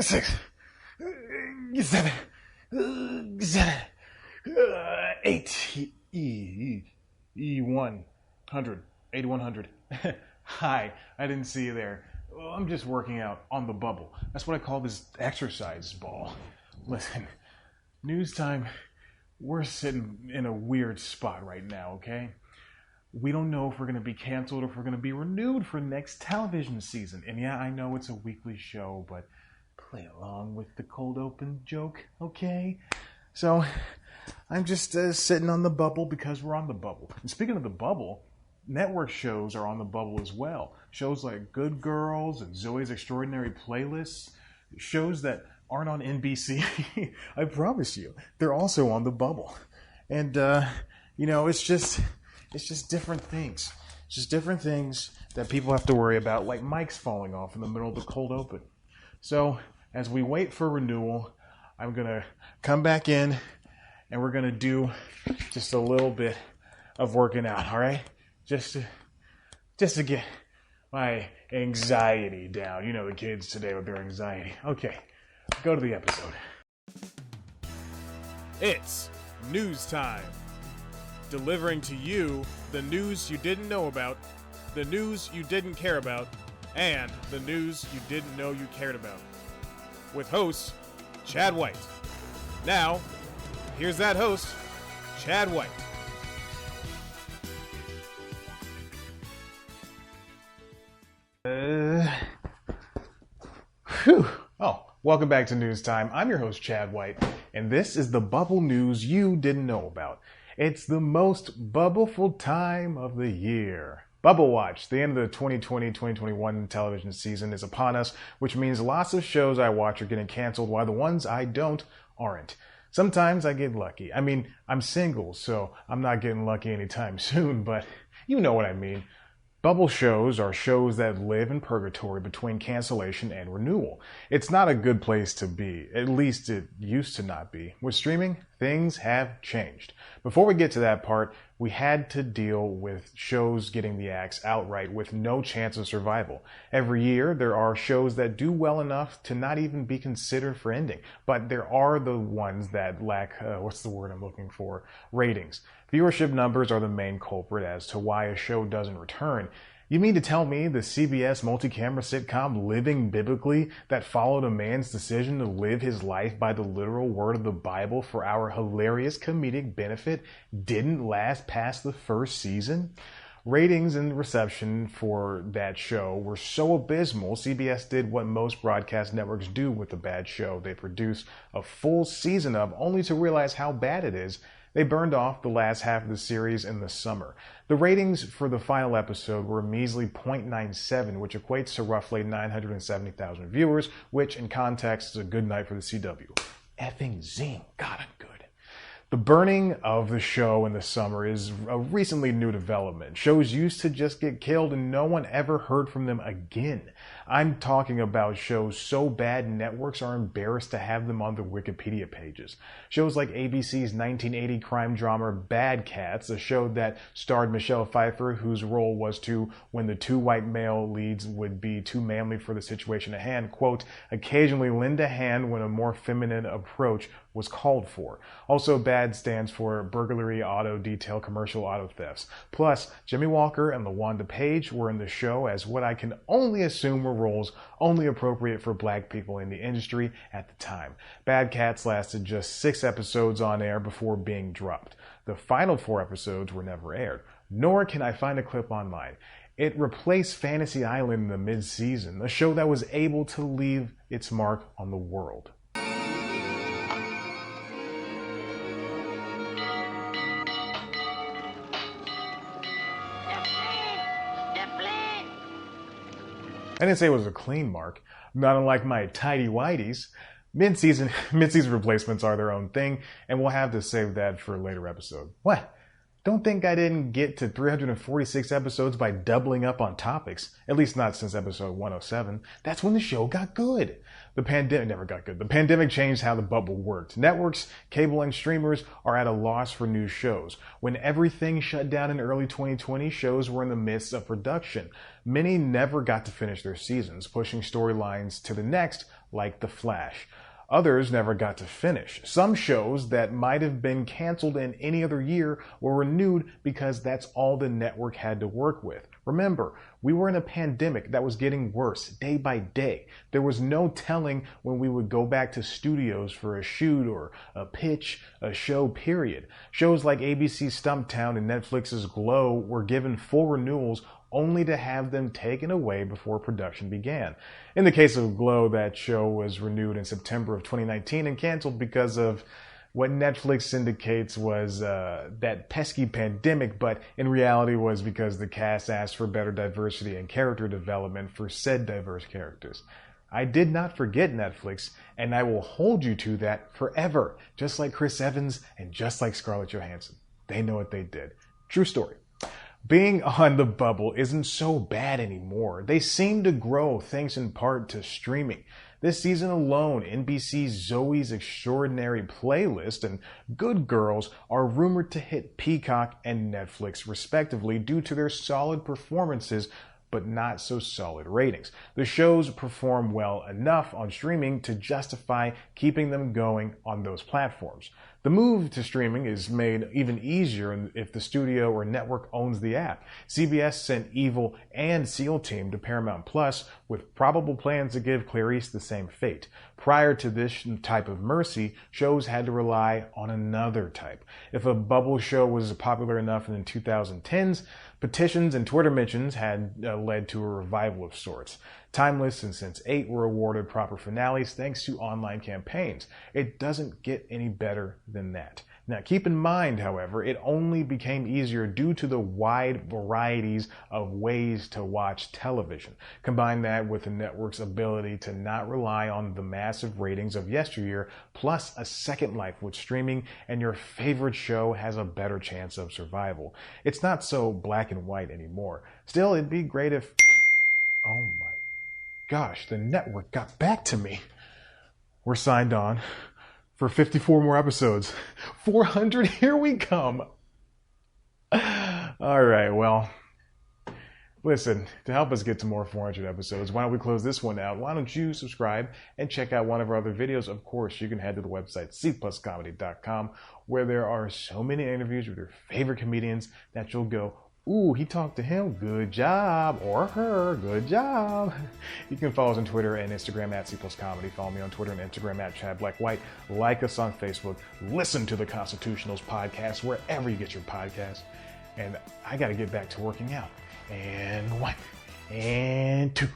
6, 7, 8, E100, 8100. Hi, I didn't see you there. Well, I'm just working out on the bubble. That's what I call this exercise ball. Listen, news time, we're sitting in a weird spot right now, okay? We don't know if we're going to be canceled or if we're going to be renewed for next television season. And yeah, I know it's a weekly show, but play along with the cold open joke, okay? So, I'm just sitting on the bubble because we're on the bubble. And speaking of the bubble, network shows are on the bubble as well. Shows like Good Girls and Zoe's Extraordinary Playlists, shows that aren't on NBC, I promise you, they're also on the bubble. And, it's just different things. It's just different things that people have to worry about, like mics falling off in the middle of the cold open. So, as we wait for renewal, I'm going to come back in and we're going to do just a little bit of working out, all right? Just to get my anxiety down. You know the kids today with their anxiety. Okay, go to the episode. It's news time. Delivering to you the news you didn't know about, the news you didn't care about, and the news you didn't know you cared about. With host, Chad White. Now, here's that host, Chad White. Welcome back to News Time. I'm your host, Chad White, and this is the bubble news you didn't know about. It's the most bubbleful time of the year. Bubble Watch, the end of the 2020-2021 television season is upon us, which means lots of shows I watch are getting canceled while the ones I don't aren't. Sometimes I get lucky. I mean, I'm single, so I'm not getting lucky anytime soon, but you know what I mean. Bubble shows are shows that live in purgatory between cancellation and renewal. It's not a good place to be. At least it used to not be. With streaming, things have changed. Before we get to that part, we had to deal with shows getting the axe outright with no chance of survival. Every year, there are shows that do well enough to not even be considered for ending. But there are the ones that lack, ratings. Viewership numbers are the main culprit as to why a show doesn't return. You mean to tell me the CBS multi-camera sitcom Living Biblically that followed a man's decision to live his life by the literal word of the Bible for our hilarious comedic benefit didn't last past the first season? Ratings and reception for that show were so abysmal, CBS did what most broadcast networks do with a bad show. They produce a full season of, only to realize how bad it is. They burned off the last half of the series in the summer. The ratings for the final episode were a measly 0.97, which equates to roughly 970,000 viewers, which in context is a good night for the CW. Effing zing. God, I'm good. The burning of the show in the summer is a recently new development. Shows used to just get killed and no one ever heard from them again. I'm talking about shows so bad networks are embarrassed to have them on their Wikipedia pages. Shows like ABC's 1980 crime drama Bad Cats, a show that starred Michelle Pfeiffer, whose role was to, when the two white male leads would be too manly for the situation at hand, quote, occasionally lend a hand when a more feminine approach was called for. Also, BAD stands for burglary, auto detail, commercial auto thefts. Plus, Jimmy Walker and LaWanda Page were in the show as what I can only assume were roles only appropriate for black people in the industry at the time. Bad Cats lasted just 6 episodes on air before being dropped. The final 4 episodes were never aired, nor can I find a clip online. It replaced Fantasy Island in the mid-season, a show that was able to leave its mark on the world. I didn't say it was a clean mark, not unlike my tidy whities. Mid-season replacements are their own thing, and we'll have to save that for a later episode. What? Don't think I didn't get to 346 episodes by doubling up on topics. At least not since episode 107. That's when the show got good. The pandemic never got good. The pandemic changed how the bubble worked. Networks, cable, and streamers are at a loss for new shows. When everything shut down in early 2020, shows were in the midst of production. Many never got to finish their seasons, pushing storylines to the next, like The Flash. Others never got to finish. Some shows that might have been canceled in any other year were renewed because that's all the network had to work with. Remember, we were in a pandemic that was getting worse day by day. There was no telling when we would go back to studios for a shoot or a pitch, a show, period. Shows like ABC's Stumptown and Netflix's Glow were given full renewals only to have them taken away before production began. In the case of Glow, that show was renewed in September of 2019 and canceled because of what Netflix indicates was that pesky pandemic, but in reality was because the cast asked for better diversity and character development for said diverse characters. I did not forget Netflix, and I will hold you to that forever, just like Chris Evans and just like Scarlett Johansson. They know what they did. True story. Being on the bubble isn't so bad anymore. They seem to grow thanks in part to streaming. This season alone, NBC's Zoe's Extraordinary Playlist and Good Girls are rumored to hit Peacock and Netflix respectively due to their solid performances but not so solid ratings. The shows perform well enough on streaming to justify keeping them going on those platforms. The move to streaming is made even easier if the studio or network owns the app. CBS sent Evil and SEAL Team to Paramount Plus with probable plans to give Clarice the same fate. Prior to this type of mercy, shows had to rely on another type. If a bubble show was popular enough in the 2010s, petitions and Twitter mentions had led to a revival of sorts. Timeless and Sense8 were awarded proper finales thanks to online campaigns. It doesn't get any better than that. Now, keep in mind, however, it only became easier due to the wide varieties of ways to watch television. Combine that with the network's ability to not rely on the massive ratings of yesteryear, plus a second life with streaming, and your favorite show has a better chance of survival. It's not so black and white anymore. Still, it'd be great if... Oh my gosh, the network got back to me. We're signed on for 54 more episodes. 400, here we come. All right, well, listen, to help us get to more 400 episodes, why don't we close this one out? Why don't you subscribe and check out one of our other videos? Of course, you can head to the website cpluscomedy.com, where there are so many interviews with your favorite comedians that you'll go, ooh, he talked to him, good job, or her, good job. You can follow us on Twitter and Instagram at cpluscomedy. Follow me on Twitter and Instagram at ChadBlackWhite. Like us on Facebook. Listen to the Constitutionals podcast wherever you get your podcasts. And I got to get back to working out. And 1, and 2.